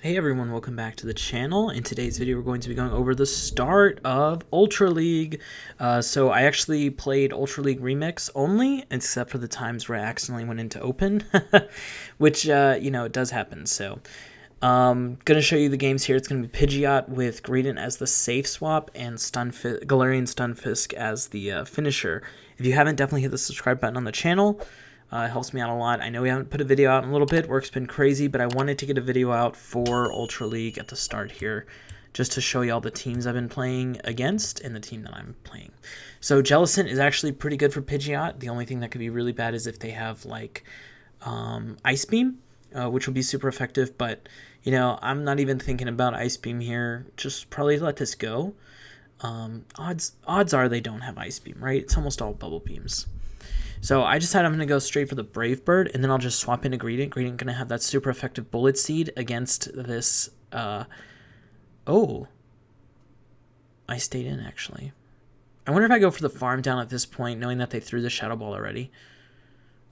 Hey everyone, welcome back to the channel. In today's video we're going to be going over the start of Ultra League. So I actually played Ultra League Remix only, except for the times where I accidentally went into Open, which, it does happen. So going to show you the games here. It's going to be Pidgeot with Greedent as the safe swap and Galarian Stunfisk as the finisher. If you haven't, definitely hit the subscribe button on the channel. It helps me out a lot. I know we haven't put a video out in a little bit. Work's been crazy, but I wanted to get a video out for Ultra League at the start here, just to show you all the teams I've been playing against and the team that I'm playing. So Jellicent is actually pretty good for Pidgeot. The only thing that could be really bad is if they have like Ice Beam, which will be super effective. But I'm not even thinking about Ice Beam here. Just probably let this go. Odds are they don't have Ice Beam, right? It's almost all Bubble Beams. So I decided I'm going to go straight for the Brave Bird, and then I'll just swap into Greedent. Greedent going to have that super effective Bullet Seed against this... Oh. I stayed in, actually. I wonder if I go for the Farm Down at this point, knowing that they threw the Shadow Ball already.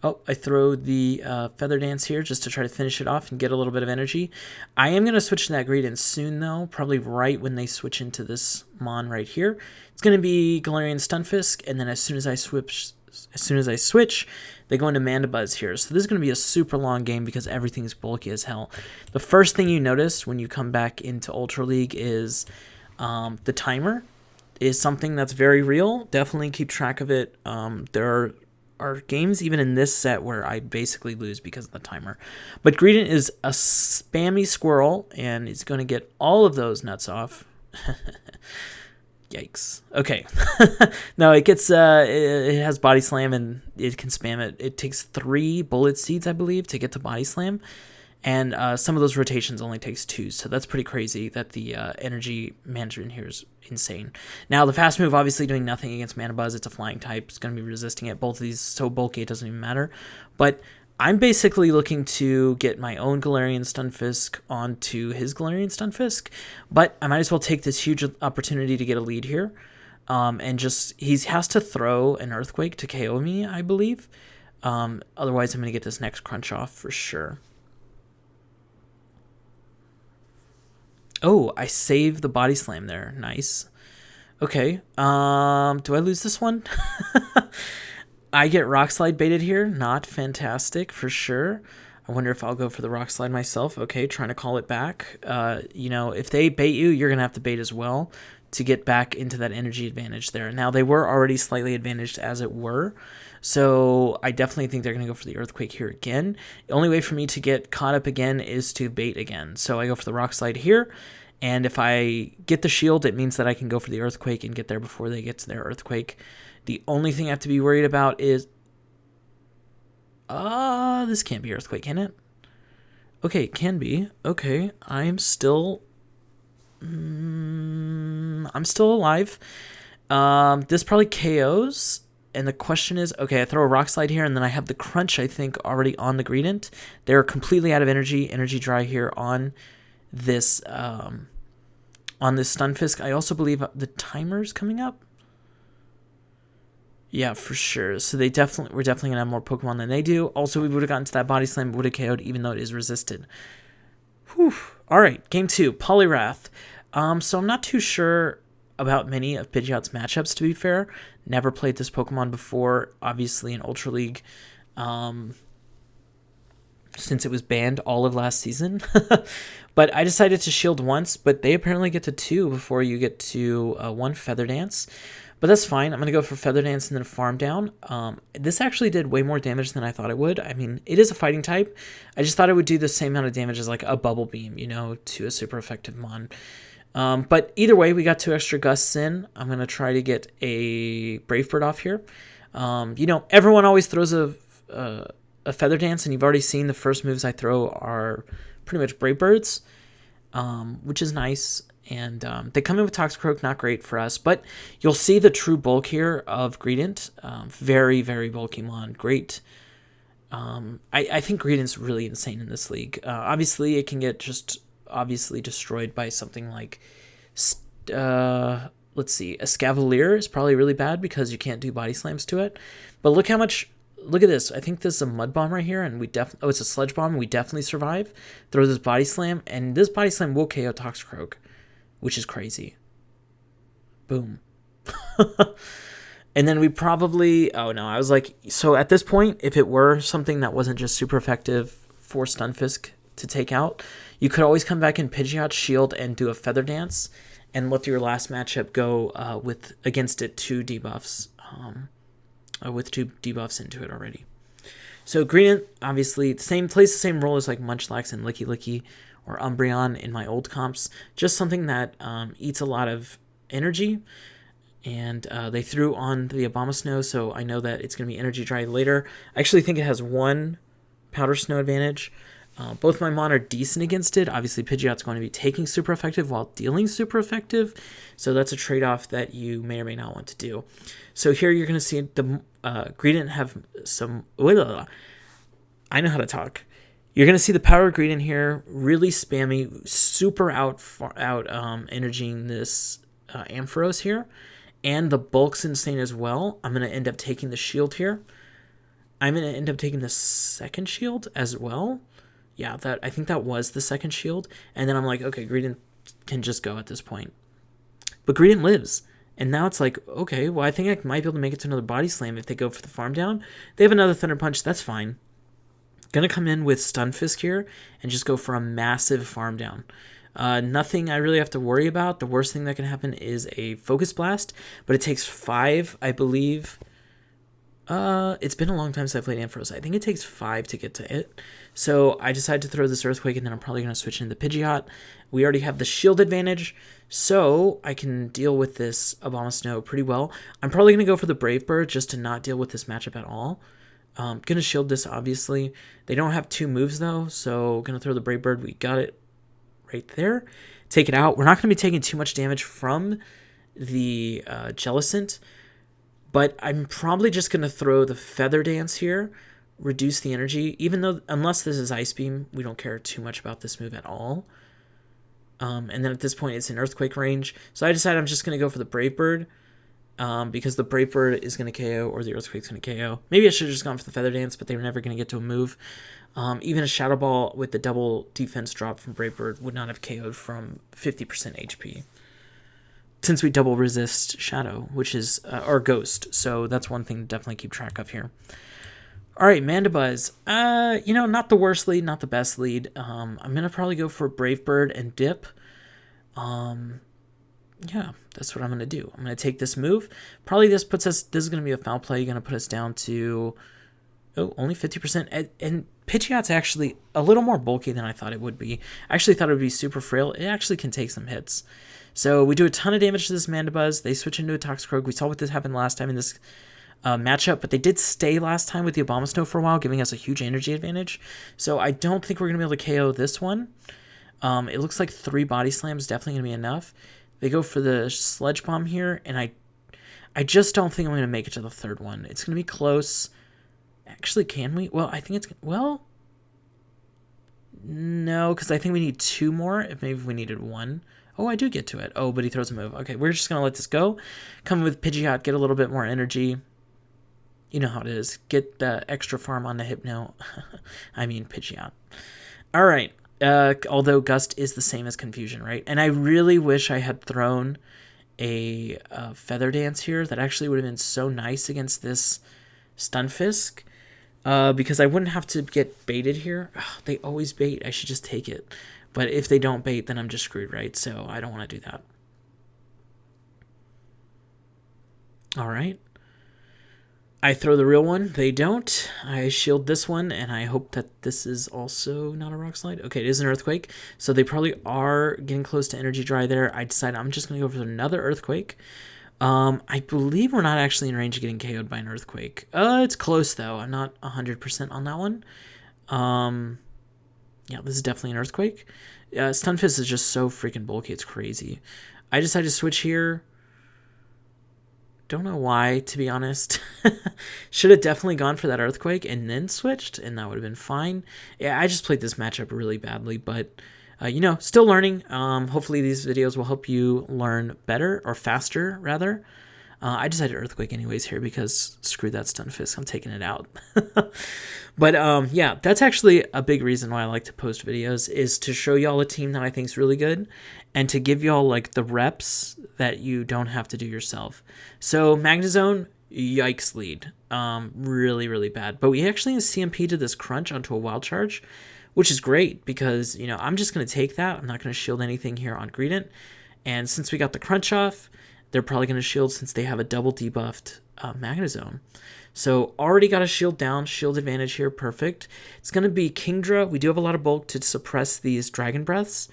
Oh, I throw the Feather Dance here just to try to finish it off and get a little bit of energy. I am going to switch to that Greedent soon, though, probably right when they switch into this Mon right here. It's going to be Galarian Stunfisk, and then as soon as I switch, they go into Mandibuzz here. So this is going to be a super long game because everything's bulky as hell. The first thing you notice when you come back into Ultra League is the timer is something that's very real. Definitely keep track of it. There are games even in this set where I basically lose because of the timer. But Greedent is a spammy squirrel, and he's going to get all of those nuts off. Yikes. Okay. No, it gets it has Body Slam and it can spam it. It takes 3 Bullet Seeds, I believe, to get to Body Slam. And some of those rotations only takes 2. So that's pretty crazy that the energy management here is insane. Now, the fast move, obviously doing nothing against Mandibuzz. It's a flying type. It's going to be resisting it. Both of these so bulky, it doesn't even matter. But I'm basically looking to get my own Galarian Stunfisk onto his Galarian Stunfisk, but I might as well take this huge opportunity to get a lead here. And just, he has to throw an Earthquake to KO me, I believe. Otherwise, I'm going to get this next crunch off for sure. Oh, I saved the Body Slam there. Nice. Okay. Do I lose this one? I get Rock Slide baited here. Not fantastic for sure. I wonder if I'll go for the Rock Slide myself. Okay, trying to call it back. If they bait you, you're going to have to bait as well to get back into that energy advantage there. Now, they were already slightly advantaged as it were. So I definitely think they're going to go for the Earthquake here again. The only way for me to get caught up again is to bait again. So I go for the Rock Slide here. And if I get the shield, it means that I can go for the Earthquake and get there before they get to their Earthquake. The only thing I have to be worried about is... this can't be Earthquake, can it? Okay, it can be. Okay, I'm still alive. This probably KOs. And the question is, okay, I throw a Rock Slide here, and then I have the Crunch, I think, already on the Greedent. They're completely out of energy. Energy dry here on this Stunfisk. I also believe the timer's coming up. Yeah, for sure. So we're definitely going to have more Pokemon than they do. Also, we would have gotten to that Body Slam, would have KO'd, even though it is resisted. Whew. All right, game 2, Poliwrath. So I'm not too sure about many of Pidgeot's matchups, to be fair. Never played this Pokemon before, obviously in Ultra League, since it was banned all of last season. But I decided to shield once, but they apparently get to 2 before you get to 1 Feather Dance. But that's fine. I'm going to go for Feather Dance and then Farm Down. This actually did way more damage than I thought it would. I mean, it is a fighting type. I just thought it would do the same amount of damage as like a Bubble Beam, to a super effective Mon. But either way, we got 2 extra Gusts in. I'm going to try to get a Brave Bird off here. Everyone always throws a Feather Dance, and you've already seen the first moves I throw are pretty much Brave Birds, which is nice. And they come in with Toxicroak, not great for us, but you'll see the true bulk here of Greedent. Very, very bulky Mon. Great. I think Greedent's really insane in this league. Obviously, it can get just obviously destroyed by something like, let's see, Escavalier is probably really bad because you can't do Body Slams to it. But look how much look at this. I think this is a mud bomb right here, and we definitely... Oh, it's a sludge bomb. We definitely survive. Throw this body slam, and this body slam will KO Toxicroak, which is crazy. Boom. And then we probably... Oh, no. I was like... So at this point, if it were something that wasn't just super effective for Stunfisk to take out, you could always come back in Pidgeot Shield and do a Feather Dance and let your last matchup go with against it 2 debuffs. With 2 debuffs into it already. So Greedent, obviously, plays the same role as like Munchlax and Licky Licky or Umbreon in my old comps. Just something that eats a lot of energy. And they threw on the Abomasnow, so I know that it's going to be energy dry later. I actually think it has 1 Powder Snow advantage. Both my Mon are decent against it. Obviously, Pidgeot's going to be taking super effective while dealing super effective. So that's a trade-off that you may or may not want to do. So here you're going to see the Greedent have some... I know how to talk. You're going to see the Power Greedent here really spammy, super out energying this Ampharos here. And the bulk's insane as well. I'm going to end up taking the shield here. I'm going to end up taking the second shield as well. Yeah, I think that was the second shield. And then I'm like, okay, Greedent can just go at this point. But Greedent lives. And now it's like, okay, well, I think I might be able to make it to another body slam if they go for the farm down. They have another Thunder Punch. That's fine. Going to come in with Stunfisk here and just go for a massive farm down. Nothing I really have to worry about. The worst thing that can happen is a Focus Blast, but it takes 5, I believe. It's been a long time since I played Ampharos. I think it takes 5 to get to it. So I decided to throw this Earthquake, and then I'm probably going to switch into the Pidgeot. We already have the shield advantage, so I can deal with this Abomasnow pretty well. I'm probably going to go for the Brave Bird just to not deal with this matchup at all. Going to shield this, obviously. They don't have 2 moves, though, so going to throw the Brave Bird. We got it right there. Take it out. We're not going to be taking too much damage from the Jellicent, but I'm probably just going to throw the Feather Dance here, reduce the energy, even though, unless this is Ice Beam, we don't care too much about this move at all. And then at this point, it's in Earthquake range. So I decided I'm just going to go for the Brave Bird, because the Brave Bird is going to KO, or the Earthquake's going to KO. Maybe I should have just gone for the Feather Dance, but they were never going to get to a move. Even a Shadow Ball with the double defense drop from Brave Bird would not have KO'd from 50% HP. Since we double resist Shadow, which is, or Ghost, so that's one thing to definitely keep track of here. Alright, Mandibuzz. Not the worst lead, not the best lead. I'm going to probably go for Brave Bird and Dip. Yeah, that's what I'm going to do. I'm going to take this move. Probably this is going to be a foul play. Going to put us down to, only 50%. And Pidgeot's actually a little more bulky than I thought it would be. I actually thought it would be super frail. It actually can take some hits. So we do a ton of damage to this Mandibuzz. They switch into a Toxicroak. We saw what this happened last time in this matchup, but they did stay last time with the Abomasnow for a while, giving us a huge energy advantage. So I don't think we're going to be able to KO this one. It looks like 3 Body Slams definitely going to be enough. They go for the Sludge Bomb here, and I just don't think I'm going to make it to the third one. It's going to be close. Actually, can we? Well, I think it's... Well, no, because I think we need 2 more, if maybe we needed 1. Oh, I do get to it. Oh, but he throws a move. Okay, we're just going to let this go. Come with Pidgeot, get a little bit more energy. You know how it is. Get the extra farm on the Hypno. I mean Pidgeot. All right. Although Gust is the same as Confusion, right? And I really wish I had thrown a Feather Dance here. That actually would have been so nice against this Stunfisk. Because I wouldn't have to get baited here. Ugh, they always bait. I should just take it. But if they don't bait, then I'm just screwed, right? So I don't want to do that. All right. I throw the real one. They don't. I shield this one, and I hope that this is also not a Rock Slide. Okay, it is an Earthquake, so they probably are getting close to Energy Dry there. I decided I'm just going to go for another Earthquake. I believe we're not actually in range of getting KO'd by an Earthquake. It's close, though. I'm not 100% on that one. Yeah, this is definitely an Earthquake. Stunfisk is just so freaking bulky. It's crazy. I decided to switch here. Don't know why, to be honest. Should have definitely gone for that Earthquake and then switched, and that would have been fine. Yeah, I just played this matchup really badly, but, still learning. Hopefully these videos will help you learn better, or faster, rather. I decided Earthquake anyways here because screw that Stunfisk. I'm taking it out. But yeah, that's actually a big reason why I like to post videos, is to show y'all a team that I think is really good and to give y'all like the reps that you don't have to do yourself. So Magnezone, yikes lead. Really, really bad. But we actually CMP to this Crunch onto a Wild Charge, which is great because, you know, I'm just going to take that. I'm not going to shield anything here on Greedent. And since we got the Crunch off, they're probably going to shield since they have a double debuffed Magnezone. So already got a shield down, shield advantage here, perfect. It's going to be Kingdra. We do have a lot of bulk to suppress these Dragon Breaths.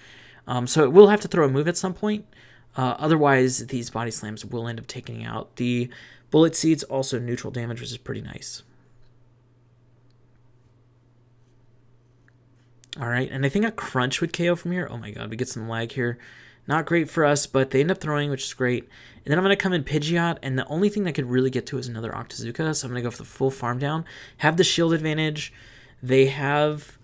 So it will have to throw a move at some point. Otherwise, these Body Slams will end up taking out. The Bullet Seeds also neutral damage, which is pretty nice. All right, and I think a Crunch would KO from here. Oh my god, we get some lag here. Not great for us, but they end up throwing, which is great. And then I'm going to come in Pidgeot, and the only thing that could really get to is another Octazooka, so I'm going to go for the full farm down. Have the shield advantage. They have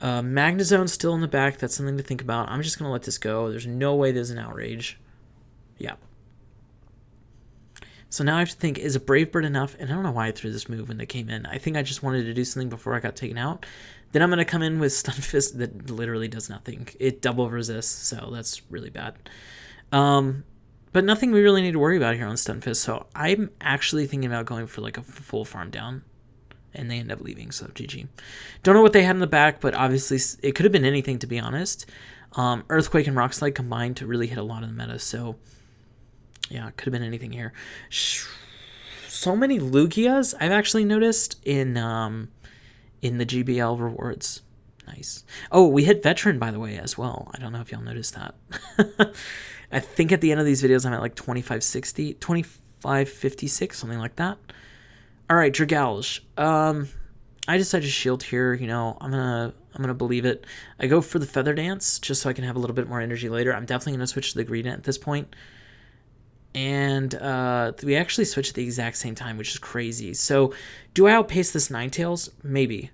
Magnezone still in the back. That's something to think about. I'm just going to let this go. There's no way there's an Outrage. Yeah. So now I have to think, is a Brave Bird enough? And I don't know why I threw this move when they came in. I think I just wanted to do something before I got taken out. Then I'm going to come in with Stunfisk that literally does nothing. It double resists, so that's really bad. But nothing we really need to worry about here on Stunfisk, so I'm actually thinking about going for like a full farm down. And they end up leaving, so GG. Don't know what they had in the back, but obviously it could have been anything, to be honest. Earthquake and Rock Slide combined to really hit a lot of the meta, so yeah, it could have been anything here. So many Lugias I've actually noticed in the GBL rewards. Nice. Oh, we hit Veteran, by the way, as well. I don't know if y'all noticed that. I think at the end of these videos, I'm at like 2560, 2556, something like that. All right, Dragalge. I decided to shield here. You know, I'm gonna believe it. I go for the Feather Dance just so I can have a little bit more energy later. I'm definitely gonna switch to the Greedent at this point. And we actually switched at the exact same time, which is crazy. So do I outpace this Ninetales? Maybe.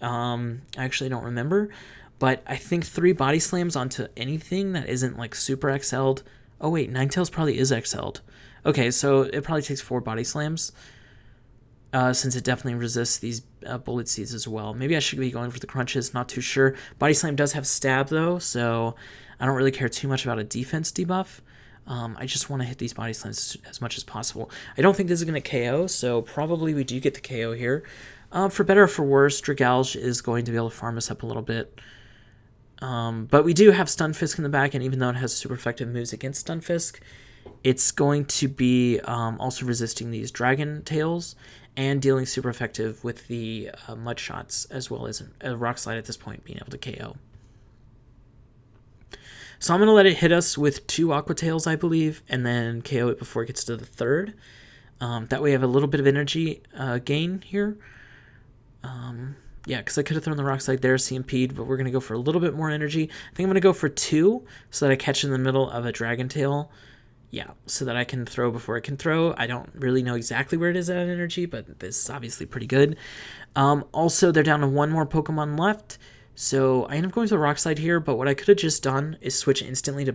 I actually don't remember. But I think 3 Body Slams onto anything that isn't like super XL'd. Oh wait, Ninetales probably is XL'd. Okay, so it probably takes 4 Body Slams. Since it definitely resists these Bullet Seeds as well. Maybe I should be going for the Crunches, not too sure. Body Slam does have Stab though, so I don't really care too much about a defense debuff. I just want to hit these Body Slams as much as possible. I don't think this is going to KO, so probably we do get the KO here. For better or for worse, Dragalge is going to be able to farm us up a little bit. But we do have Stunfisk in the back, and even though it has super effective moves against Stunfisk, it's going to be also resisting these Dragon Tails and dealing super effective with the Mud Shots, as well as a Rock Slide at this point being able to KO. So I'm going to let it hit us with 2 Aqua Tails, I believe, and then KO it before it gets to the 3rd. That way I have a little bit of energy gain here. Yeah, because I could have thrown the Rock Slide there, CMP'd, but we're going to go for a little bit more energy. I think I'm going to go for 2 so that I catch in the middle of a Dragon Tail. Yeah, so that I can throw before it can throw. I don't really know exactly where it is at energy, but this is obviously pretty good. Also, they're down to 1 more Pokemon left. So I end up going to the Rock Slide here, but what I could have just done is switch instantly to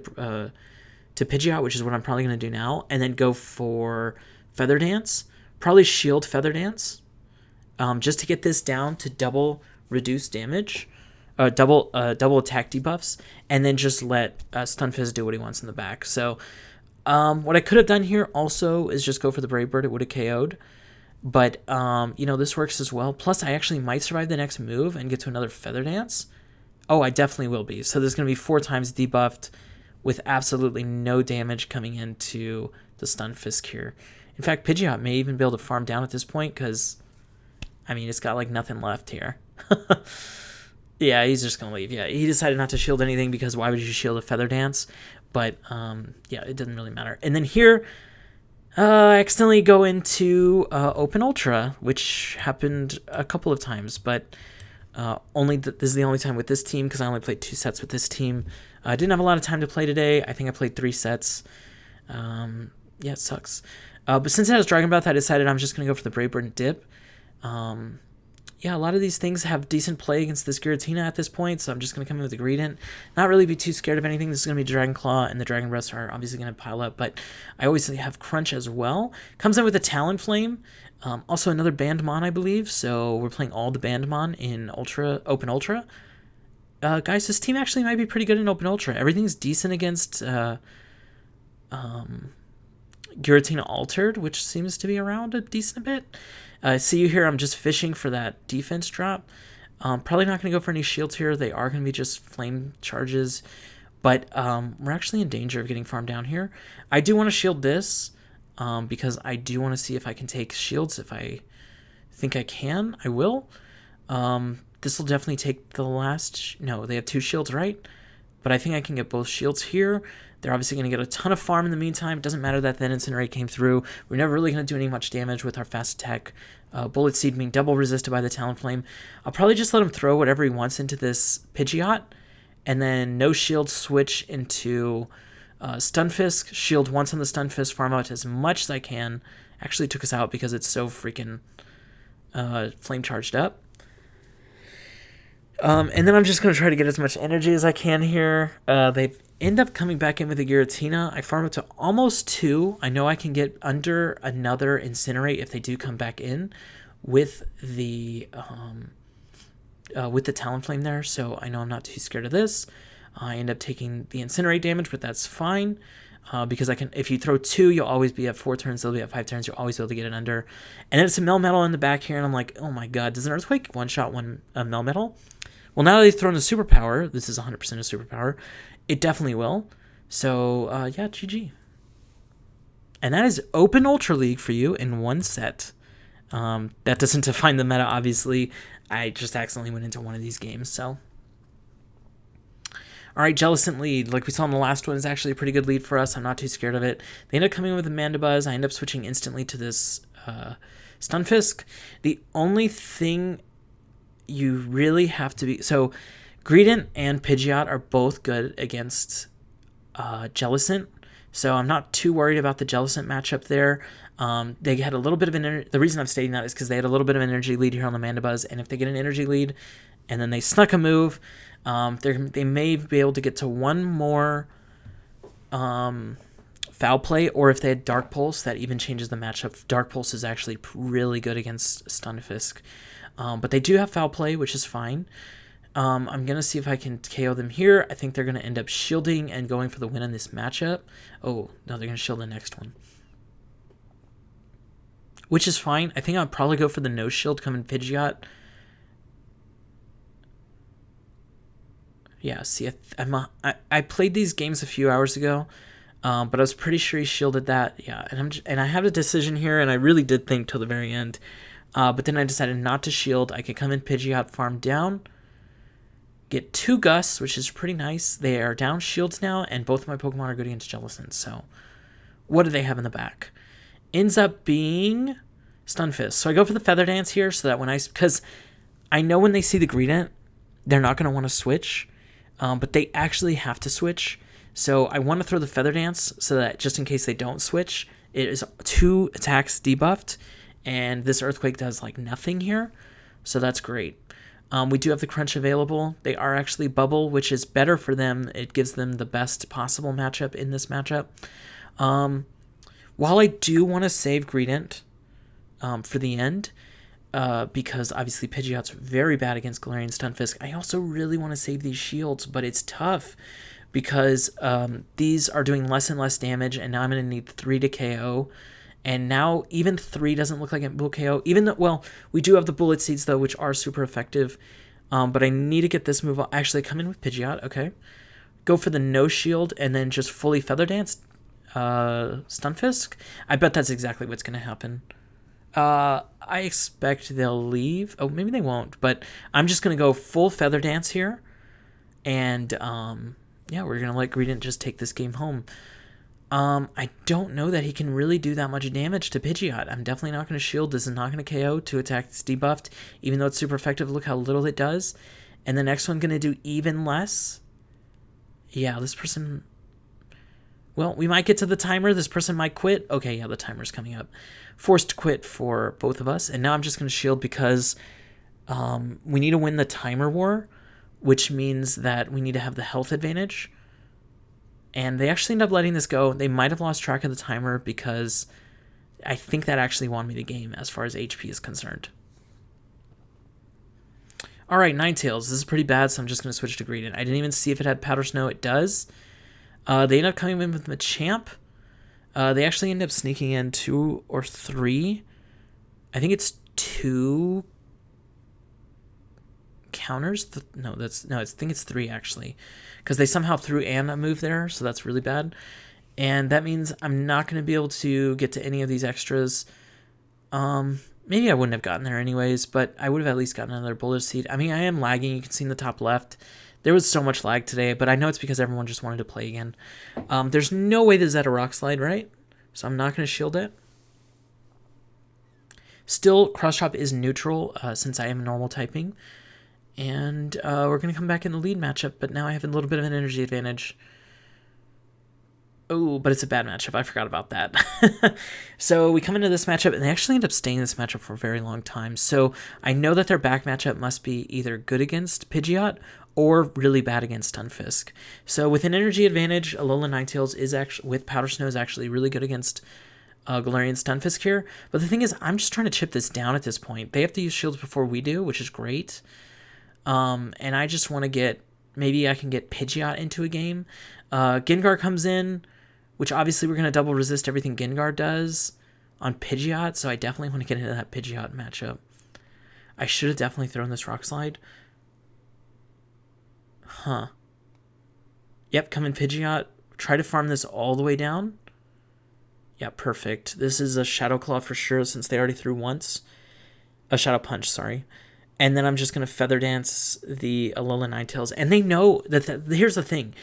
Pidgeot, which is what I'm probably going to do now, and then go for Feather Dance. Probably shield Feather Dance, just to get this down to double reduce damage, double attack debuffs, and then just let Stunfisk do what he wants in the back. So what I could have done here also is just go for the Brave Bird. It would have KO'd. But, you know, this works as well. Plus, I actually might survive the next move and get to another Feather Dance. Oh, I definitely will be. So there's going to be 4 times debuffed with absolutely no damage coming into the Stunfisk here. In fact, Pidgeot may even be able to farm down at this point because, I mean, it's got like nothing left here. Yeah, he's just going to leave. Yeah, he decided not to shield anything because why would you shield a Feather Dance? But, yeah, it doesn't really matter. And then here, I accidentally go into Open Ultra, which happened a couple of times, but this is the only time with this team because I only played 2 sets with this team. I didn't have a lot of time to play today. I think I played 3 sets. Yeah, it sucks. But since it has Dragon Breath, I decided I'm just going to go for the Brave Bird and dip. Yeah, a lot of these things have decent play against this Giratina at this point, so I'm just going to come in with the Greedent. Not really be too scared of anything. This is going to be Dragon Claw, and the Dragon Breaths are obviously going to pile up, but I always have Crunch as well. Comes in with a Talonflame, also another Bandmon, I believe, so we're playing all the Bandmon in Open Ultra. Guys, this team actually might be pretty good in Open Ultra. Everything's decent against Giratina Altered, which seems to be around a decent bit. I see you here. I'm just fishing for that defense drop. Probably not going to go for any shields here. They are going to be just flame charges. But we're actually in danger of getting farmed down here. I do want to shield this because I do want to see if I can take shields. If I think I can, I will. This will definitely take the last... No, they have 2 shields, right? But I think I can get both shields here. They're obviously going to get a ton of farm in the meantime. It doesn't matter that that Incinerate came through. We're never really going to do any much damage with our fast attack. Bullet Seed being double resisted by the Talonflame. I'll probably just let him throw whatever he wants into this Pidgeot. And then no shield, switch into Stunfisk. Shield once on the Stunfisk. Farm out as much as I can. Actually took us out because it's so freaking flame charged up. And then I'm just going to try to get as much energy as I can here. They end up coming back in with the Giratina. I farm up to almost 2. I know I can get under another Incinerate if they do come back in with the Talonflame there. So I know I'm not too scared of this. I end up taking the Incinerate damage, but that's fine. Because I can, if you throw 2, you'll always be at 4 turns. They'll be at 5 turns. You'll always be able to get it under. And then it's a Melmetal in the back here, and I'm like, oh my god, does an Earthquake one-shot one Melmetal? Well, now that they've thrown a Superpower, this is 100% a Superpower, it definitely will. So, yeah, GG. And that is Open Ultra League for you in one set. That doesn't define the meta, obviously. I just accidentally went into one of these games, so... Alright, Jellicent lead, like we saw in the last one, is actually a pretty good lead for us. I'm not too scared of it. They end up coming with a Mandibuzz. I end up switching instantly to this Stunfisk. The only thing you really have to be... So, Greedent and Pidgeot are both good against Jellicent. So I'm not too worried about the Jellicent matchup there. They had a little bit of an... The reason I'm stating that is because they had a little bit of an energy lead here on the Mandibuzz. And if they get an energy lead and then they snuck a move... they may be able to get to one more Foul Play, or if they had Dark Pulse, that even changes the matchup. Dark Pulse is actually really good against Stunfisk. But they do have Foul Play, which is fine. I'm going to see if I can KO them here. I think they're going to end up shielding and going for the win in this matchup. Oh, no, they're going to shield the next one. Which is fine. I think I'll probably go for the no shield coming Pidgeot. Yeah, see, I played these games a few hours ago, but I was pretty sure he shielded that. Yeah, and I have a decision here, and I really did think till the very end. But then I decided not to shield. I could come in Pidgeot, farm down, get 2 Gusts, which is pretty nice. They are down shields now, and both of my Pokemon are good against Jellicent. So, what do they have in the back? Ends up being Stunfisk. So I go for the Feather Dance here, so that because I know when they see the Greedent, they're not going to want to switch. But they actually have to switch. So I want to throw the Feather Dance so that just in case they don't switch, it is 2 attacks debuffed. And this Earthquake does like nothing here. So that's great. We do have the Crunch available. They are actually Bubble, which is better for them. It gives them the best possible matchup in this matchup. While I do want to save Greedent for the end, because obviously Pidgeot's very bad against Galarian Stunfisk. I also really want to save these shields, but it's tough because these are doing less and less damage, and now I'm going to need 3 to KO. And now even 3 doesn't look like it will KO. Even though, well, we do have the Bullet Seeds, though, which are super effective. But I need to get this move. I'll actually come in with Pidgeot, okay. Go for the no shield, and then just fully Feather Dance Stunfisk. I bet that's exactly what's going to happen. I expect they'll leave. Oh, maybe they won't, but I'm just going to go full Feather Dance here. And, yeah, we're going to let Greedent just take this game home. I don't know that he can really do that much damage to Pidgeot. I'm definitely not going to shield. This is not going to KO. 2 attacks debuffed, even though it's super effective. Look how little it does. And the next one's going to do even less. Yeah, this person... Well, we might get to the timer. This person might quit. Okay, yeah, the timer's coming up. Forced to quit for both of us. And now I'm just going to shield because We need to win the timer war, which means that we need to have the health advantage. And they actually end up letting this go. They might have lost track of the timer because I think that actually won me the game as far as HP is concerned. All right, Ninetales. This is pretty bad, so I'm just going to switch to Greedent. I didn't even see if it had Powder Snow. It does. They end up coming in with Machamp. They actually end up sneaking in 2 or 3. I think it's 2 counters. I think it's 3 actually, because they somehow threw a move there, so that's really bad. And that means I'm not going to be able to get to any of these extras. Maybe I wouldn't have gotten there anyways, but I would have at least gotten another bullet seed. I mean, I am lagging. You can see in the top left. There was so much lag today, but I know it's because everyone just wanted to play again. There's no way this is at a Rock Slide, right? So I'm not going to shield it. Still, Cross Chop is neutral since I am normal typing. And we're going to come back in the lead matchup, but now I have a little bit of an energy advantage. Oh, but it's a bad matchup. I forgot about that. So we come into this matchup, and they actually end up staying in this matchup for a very long time. So I know that their back matchup must be either good against Pidgeot or really bad against Stunfisk. So with an energy advantage, Alolan Ninetales is actually, with Powder Snow, is actually really good against Galarian Stunfisk here. But the thing is, I'm just trying to chip this down at this point. They have to use shields before we do, which is great. And I just want to get, maybe I can get Pidgeot into a game. Gengar comes in, which obviously we're going to double resist everything Gengar does on Pidgeot, so I definitely want to get into that Pidgeot matchup. I should have definitely thrown this Rock Slide. Huh. Yep, come in Pidgeot. Try to farm this all the way down. Yeah, perfect. This is a Shadow Claw for sure, since they already threw once. A Shadow Punch, sorry. And then I'm just going to Feather Dance the Alolan Ninetales. And they know that, here's the thing.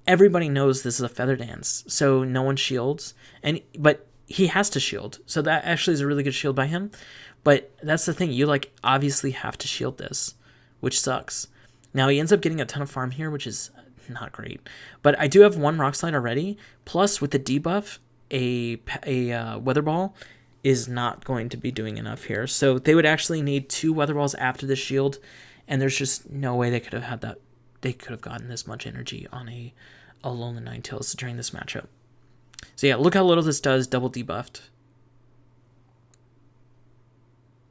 Everybody knows this is a Feather Dance, so no one shields. But he has to shield, so that actually is a really good shield by him. But that's the thing. You, obviously have to shield this, which sucks. Now, he ends up getting a ton of farm here, which is not great. But I do have 1 Rock Slide already. Plus, with the debuff, a Weather Ball is not going to be doing enough here. So they would actually need 2 Weather Balls after the shield, and there's just no way they could have had that. They could have gotten this much energy on a Alolan Ninetales during this matchup. So yeah, look how little this does, double debuffed.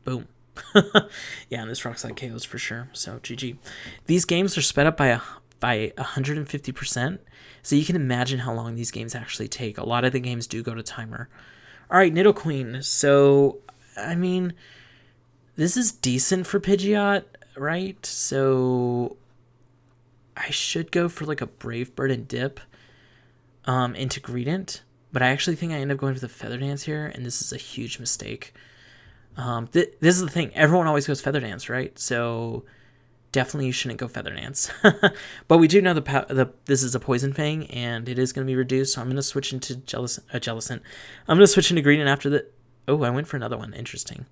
Boom. Yeah, and this Rock Slide KOs for sure, so GG. These games are sped up by 150%, so you can imagine how long these games actually take. A lot of the games do go to timer. All right, Nidoqueen. So, I mean, this is decent for Pidgeot, right? So I should go for a Brave Bird and dip into Greedent, but I actually think I end up going for the Feather Dance here, and this is a huge mistake. This is the thing. Everyone always goes Feather Dance, right? So definitely you shouldn't go Feather Dance. But we do know this is a Poison Fang, and it is going to be reduced, so I'm going to switch into Jellicent. I'm going to switch into Greedent after the... Oh, I went for another one. Interesting.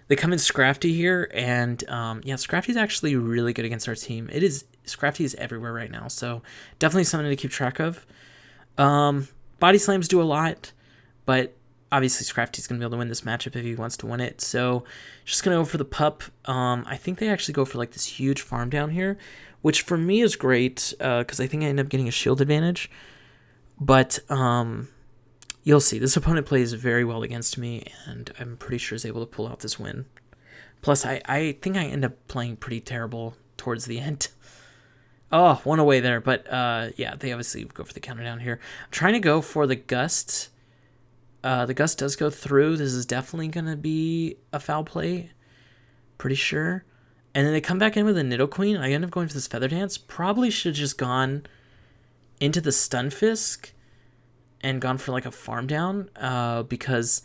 They come in Scrafty here, and yeah, Scrafty's actually really good against our team. Scrafty is everywhere right now, so definitely something to keep track of. Body Slams do a lot, but obviously Scrafty's going to be able to win this matchup if he wants to win it. So just going to go for the pup. I think they actually go for this huge farm down here, which for me is great because I think I end up getting a shield advantage. But you'll see. This opponent plays very well against me, and I'm pretty sure is able to pull out this win. Plus, I think I end up playing pretty terrible towards the end. Oh, one away there. But yeah, they obviously go for the counter down here. I'm trying to go for the Gust. The Gust does go through. This is definitely going to be a foul play. Pretty sure. And then they come back in with a Nidoqueen. I end up going for this Feather Dance. Probably should have just gone into the Stunfisk and gone for a farm down. Because,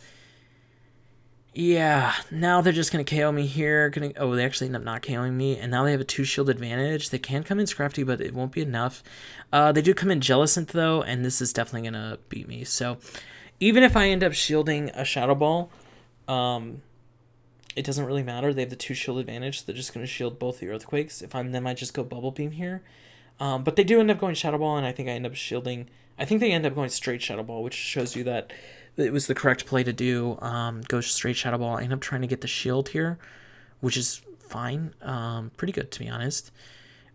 yeah, now they're just going to KO me here. Oh, they actually end up not KOing me. And now they have a 2-shield advantage. They can come in Scrafty, but it won't be enough. They do come in Jellicent, though, and this is definitely going to beat me. So even if I end up shielding a Shadow Ball, it doesn't really matter. They have the 2-shield advantage. They're just going to shield both the Earthquakes. If I'm them, I just go Bubble Beam here. But they do end up going Shadow Ball, and I think I end up shielding. I think they end up going straight Shadow Ball, which shows you that it was the correct play to do. Go straight Shadow Ball. I end up trying to get the shield here. which is fine. Pretty good, to be honest.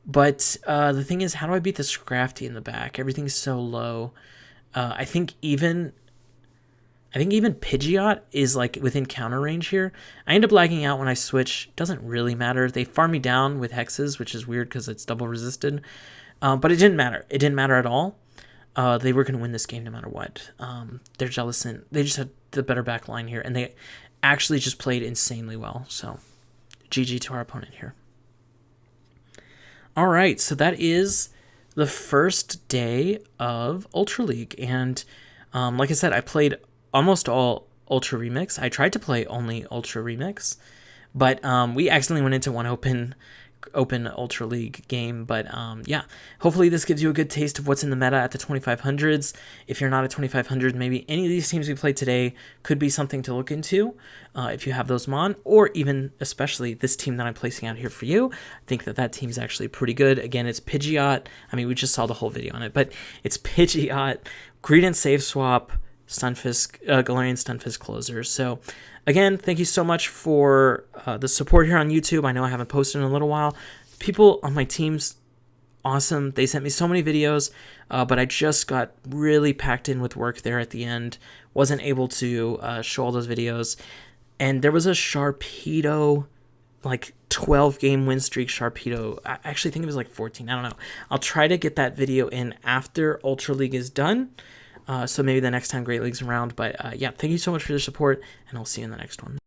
But the thing is, how do I beat the Scrafty in the back? Everything's so low. I think even Pidgeot is like within counter range here. I end up lagging out when I switch. Doesn't really matter. They farm me down with hexes, which is weird because it's double resisted. But it didn't matter. It didn't matter at all. They were going to win this game no matter what. They're jealous, and they just had the better back line here, and they actually just played insanely well. So GG to our opponent here. All right, so that is the first day of Ultra League, and like I said, I played almost all Ultra Remix. I tried to play only Ultra Remix, but we accidentally went into one open Ultra League game. But yeah, hopefully this gives you a good taste of what's in the meta at the 2500s. If you're not at 2500, maybe any of these teams we played today could be something to look into if you have those mon, or even especially this team that I'm placing out here for you. I think that team's actually pretty good. Again, it's Pidgeot. I mean, we just saw the whole video on it, but it's Pidgeot, Greedent Save Swap, Stunfisk, Galarian Stunfisk closers. So again, thank you so much for the support here on YouTube. I know I haven't posted in a little while. People on my team's awesome. They sent me so many videos, but I just got really packed in with work there at the end. Wasn't able to show all those videos. And there was a Sharpedo, like 12 game win streak Sharpedo. I actually think it was like 14. I don't know. I'll try to get that video in after Ultra League is done. So maybe the next time Great League's around. But yeah, thank you so much for your support, and I'll see you in the next one.